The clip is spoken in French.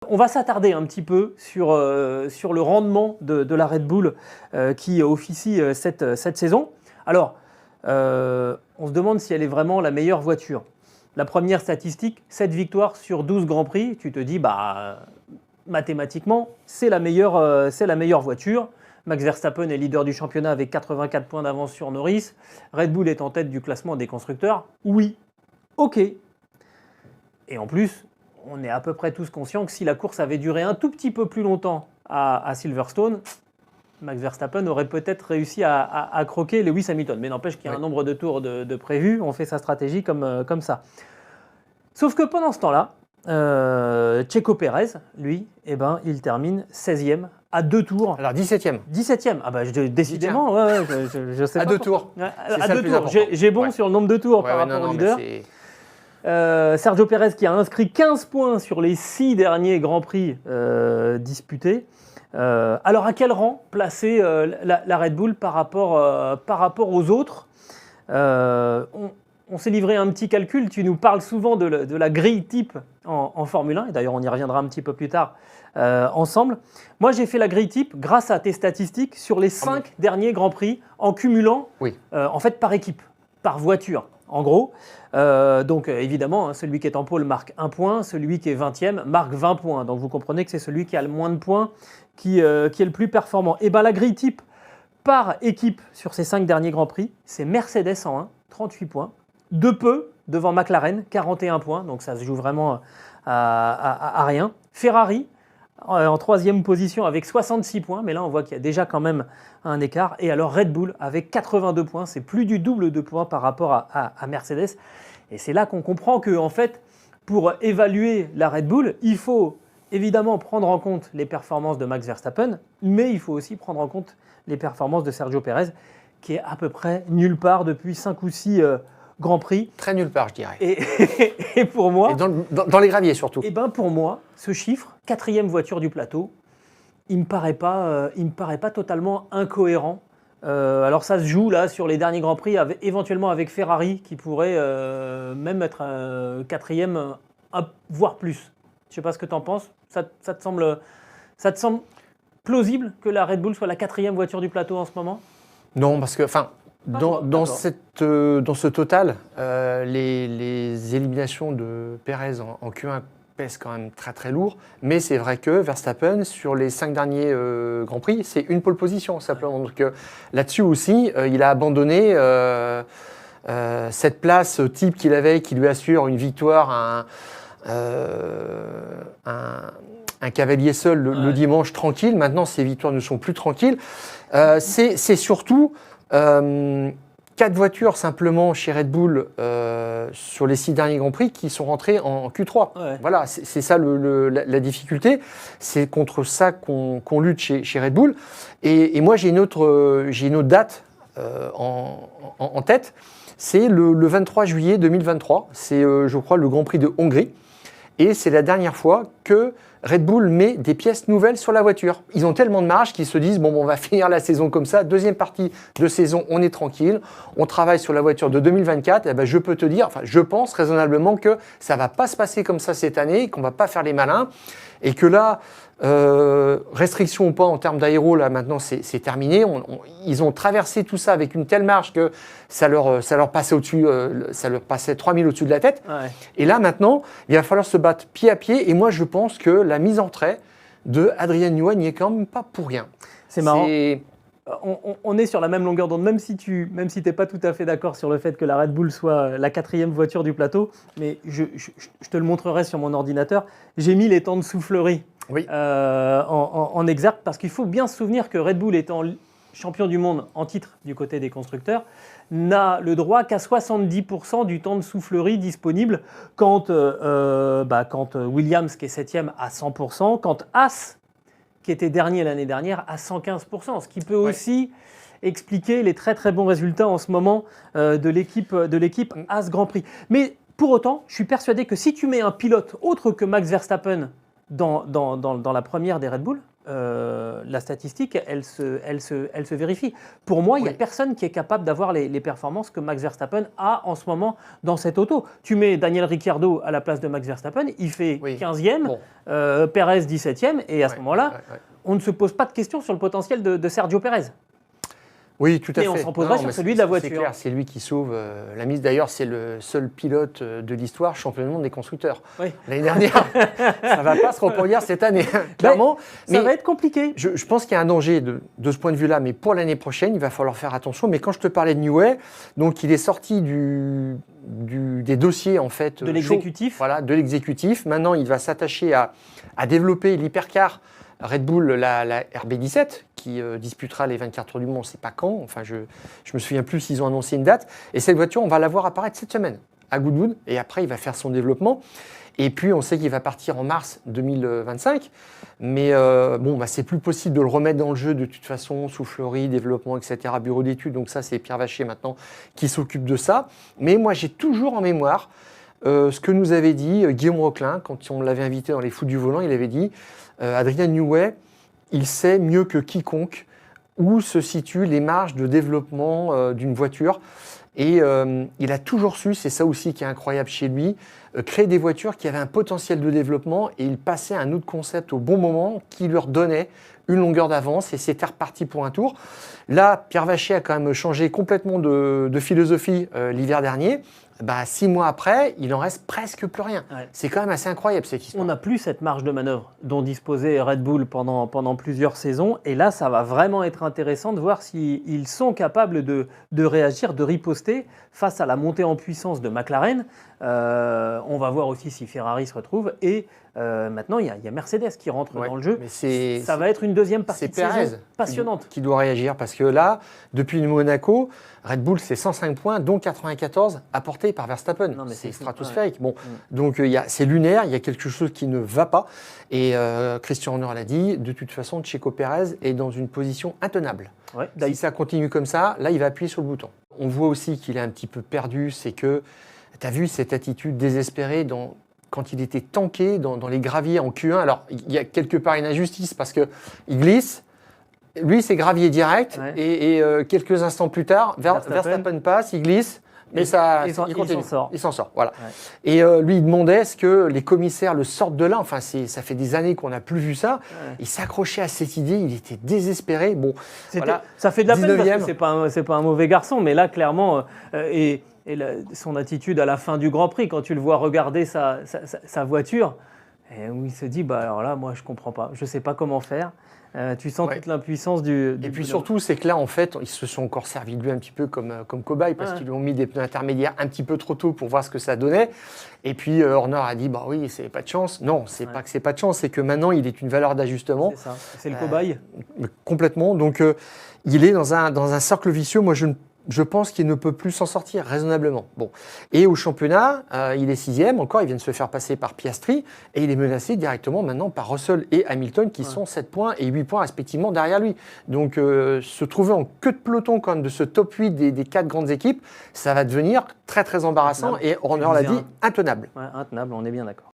On va s'attarder un petit peu sur le rendement de la Red Bull qui officie cette saison. Alors, on se demande si elle est vraiment la meilleure voiture. La première statistique, 7 victoires sur 12 Grands Prix. Tu te dis, mathématiquement, c'est la meilleure voiture. Max Verstappen est leader du championnat avec 84 points d'avance sur Norris. Red Bull est en tête du classement des constructeurs. Oui, ok. Et en plus, on est à peu près tous conscients que si la course avait duré un tout petit peu plus longtemps à Silverstone, Max Verstappen aurait peut-être réussi à croquer Lewis Hamilton. Mais n'empêche qu'il y a un nombre de tours de prévus, on fait sa stratégie comme ça. Sauf que pendant ce temps-là, Checo Pérez, lui, il termine 16e à 2 tours. Alors 17e. 17e, décidément, je sais à pas. 2 tours. À 2 tours, j'ai bon sur le nombre de tours par rapport au leader. Sergio Pérez qui a inscrit 15 points sur les 6 derniers Grands Prix disputés. Alors à quel rang placer la Red Bull par rapport aux autres? On s'est livré un petit calcul, tu nous parles souvent de la grille type en Formule 1, et d'ailleurs on y reviendra un petit peu plus tard ensemble. Moi j'ai fait la grille type grâce à tes statistiques sur les 5 derniers Grands Prix en cumulant en fait par équipe, par voiture. En gros, donc évidemment, celui qui est en pôle marque 1 point, celui qui est 20e marque 20 points. Donc vous comprenez que c'est celui qui a le moins de points qui est le plus performant. Et bien la grille type par équipe sur ces 5 derniers Grands Prix, c'est Mercedes en 1, 38 points. De peu devant McLaren, 41 points, donc ça se joue vraiment à rien. Ferrari en 3e position avec 66 points, mais là on voit qu'il y a déjà quand même un écart. Et alors Red Bull avec 82 points, c'est plus du double de points par rapport à Mercedes. Et c'est là qu'on comprend que en fait, pour évaluer la Red Bull, il faut évidemment prendre en compte les performances de Max Verstappen, mais il faut aussi prendre en compte les performances de Sergio Pérez, qui est à peu près nulle part depuis 5 ou 6 Grand Prix. Très nulle part, je dirais. Et pour moi... Et dans les graviers, surtout. Et pour moi, ce chiffre, 4e voiture du plateau, il me paraît pas totalement incohérent. Alors ça se joue là sur les derniers Grands Prix, éventuellement avec Ferrari, qui pourrait même être 4e, voire plus. Je ne sais pas ce que tu en penses. Ça te semble plausible que la Red Bull soit la 4e voiture du plateau en ce moment? Non, parce que... Dans ce total, les éliminations de Pérez en Q1 pèsent quand même très très lourd, mais c'est vrai que Verstappen, sur les 5 derniers Grands Prix, c'est une pole position simplement. Donc là-dessus aussi, il a abandonné cette place type qu'il avait, qui lui assure une victoire, un cavalier seul le dimanche tranquille. Maintenant, ces victoires ne sont plus tranquilles. C'est surtout 4 voitures simplement chez Red Bull sur les 6 derniers Grands Prix qui sont rentrées en Q3. Ouais. Voilà, c'est ça la difficulté. C'est contre ça qu'on lutte chez Red Bull. Et moi, j'ai une autre date en tête. C'est le 23 juillet 2023. C'est, je crois, le Grand Prix de Hongrie. Et c'est la dernière fois que Red Bull met des pièces nouvelles sur la voiture. Ils ont tellement de marge qu'ils se disent on va finir la saison comme ça. Deuxième partie de saison, on est tranquille. On travaille sur la voiture de 2024. Et je peux te dire, je pense raisonnablement que ça ne va pas se passer comme ça cette année, qu'on ne va pas faire les malins. Et que là, restriction ou pas en termes d'aéro, là maintenant c'est terminé. Ils ont traversé tout ça avec une telle marge que ça leur passait au-dessus, ça leur passait 3000 au-dessus de la tête. Ouais. Et là maintenant, il va falloir se battre pied à pied. Et moi je pense que la mise en trait de Adrian Newey n'y est quand même pas pour rien. C'est marrant. On est sur la même longueur d'onde, même si tu n'es pas tout à fait d'accord sur le fait que la Red Bull soit la 4e voiture du plateau, mais je te le montrerai sur mon ordinateur. J'ai mis les temps de soufflerie en exergue, parce qu'il faut bien se souvenir que Red Bull, étant champion du monde en titre du côté des constructeurs, n'a le droit qu'à 70% du temps de soufflerie disponible quand Williams, qui est 7e, à 100%, quand Haas, qui était dernier l'année dernière, à 115%, ce qui peut aussi expliquer les très très bons résultats en ce moment de l'équipe Haas Grand Prix. Mais pour autant, je suis persuadé que si tu mets un pilote autre que Max Verstappen dans la première des Red Bull, la statistique, elle se vérifie. Pour moi, il n'y a personne qui est capable d'avoir les performances que Max Verstappen a en ce moment dans cette auto. Tu mets Daniel Ricciardo à la place de Max Verstappen, il fait 15e, Perez 17e, et à ce moment-là, on ne se pose pas de questions sur le potentiel de Sergio Perez. Oui, tout à fait. Mais on s'en posera sur celui de la voiture. C'est clair, c'est lui qui sauve la mise. D'ailleurs, c'est le seul pilote de l'histoire champion du monde des constructeurs. Oui. L'année dernière, ça ne va pas se reproduire cette année, clairement. Ça va être compliqué. Je pense qu'il y a un danger de ce point de vue-là, mais pour l'année prochaine, il va falloir faire attention. Mais quand je te parlais de Newey, donc il est sorti des dossiers en fait de l'exécutif. Voilà, de l'exécutif. Maintenant, il va s'attacher à développer l'hypercar Red Bull, la RB17, qui disputera les 24 heures du Mans, on ne sait pas quand. Enfin, je me souviens plus s'ils ont annoncé une date. Et cette voiture, on va la voir apparaître cette semaine à Goodwood. Et après, il va faire son développement. Et puis, on sait qu'il va partir en mars 2025. Mais c'est plus possible de le remettre dans le jeu de toute façon, soufflerie, développement, etc., bureau d'études. Donc ça, c'est Pierre Vacher maintenant qui s'occupe de ça. Mais moi, j'ai toujours en mémoire ce que nous avait dit Guillaume Roquelin quand on l'avait invité dans les Fous du Volant. Il avait dit Adrien Newey, il sait mieux que quiconque où se situent les marges de développement d'une voiture. Et il a toujours su, c'est ça aussi qui est incroyable chez lui, créer des voitures qui avaient un potentiel de développement et il passait à un autre concept au bon moment qui leur donnait une longueur d'avance et c'était reparti pour un tour. Là, Pierre Vacher a quand même changé complètement de philosophie l'hiver dernier. 6 mois après, il en reste presque plus rien. Ouais. C'est quand même assez incroyable cette histoire. On n'a plus cette marge de manœuvre dont disposait Red Bull pendant plusieurs saisons. Et là, ça va vraiment être intéressant de voir s'ils sont capables de réagir, de riposter face à la montée en puissance de McLaren. On va voir aussi si Ferrari se retrouve. Et maintenant, il y a Mercedes qui rentre dans le jeu. Mais ça va être une deuxième partie de saison passionnante. Qui doit réagir parce que là, depuis Monaco, Red Bull, c'est 105 points, dont 94 apportés par Verstappen. C'est stratosphérique. Ouais. Bon, donc c'est lunaire, il y a quelque chose qui ne va pas. Et Christian Horner l'a dit, de toute façon, Checo Pérez est dans une position intenable. Ouais, si ça continue comme ça, là, il va appuyer sur le bouton. On voit aussi qu'il est un petit peu perdu, c'est que tu as vu cette attitude désespérée quand il était tanké dans les graviers en Q1. Alors, il y a quelque part une injustice parce qu'il glisse. Lui, c'est gravier direct. Ouais. Et quelques instants plus tard, Verstappen passe, il glisse. Mais il continue. Il s'en sort. Voilà. Ouais. Et lui, il demandait est-ce que les commissaires le sortent de là. Enfin, ça fait des années qu'on n'a plus vu ça. Ouais. Il s'accrochait à cette idée. Il était désespéré. Bon, voilà. Ça fait de la peine parce que c'est pas un mauvais garçon. Mais là, clairement, son attitude à la fin du Grand Prix, quand tu le vois regarder sa voiture, et où il se dit alors là, moi, je comprends pas. Je sais pas comment faire. Tu sens toute l'impuissance du Et puis surtout, c'est que là, en fait, ils se sont encore servis de lui un petit peu comme cobaye parce qu'ils lui ont mis des pneus intermédiaires un petit peu trop tôt pour voir ce que ça donnait. Et puis Horner a dit oui, c'est pas de chance. Non, c'est pas que c'est pas de chance, c'est que maintenant, il est une valeur d'ajustement. C'est ça, c'est le cobaye. Complètement. Donc, il est dans un cercle vicieux. Moi, je pense qu'il ne peut plus s'en sortir raisonnablement. Bon. Et au championnat, il est 6e. Encore, il vient de se faire passer par Piastri. Et il est menacé directement maintenant par Russell et Hamilton qui sont 7 points et 8 points respectivement derrière lui. Donc, se trouver en queue de peloton quand même de ce top 8 des 4 grandes équipes, ça va devenir très très embarrassant. Et Horner l'a dit, intenable. Ouais, intenable, on est bien d'accord.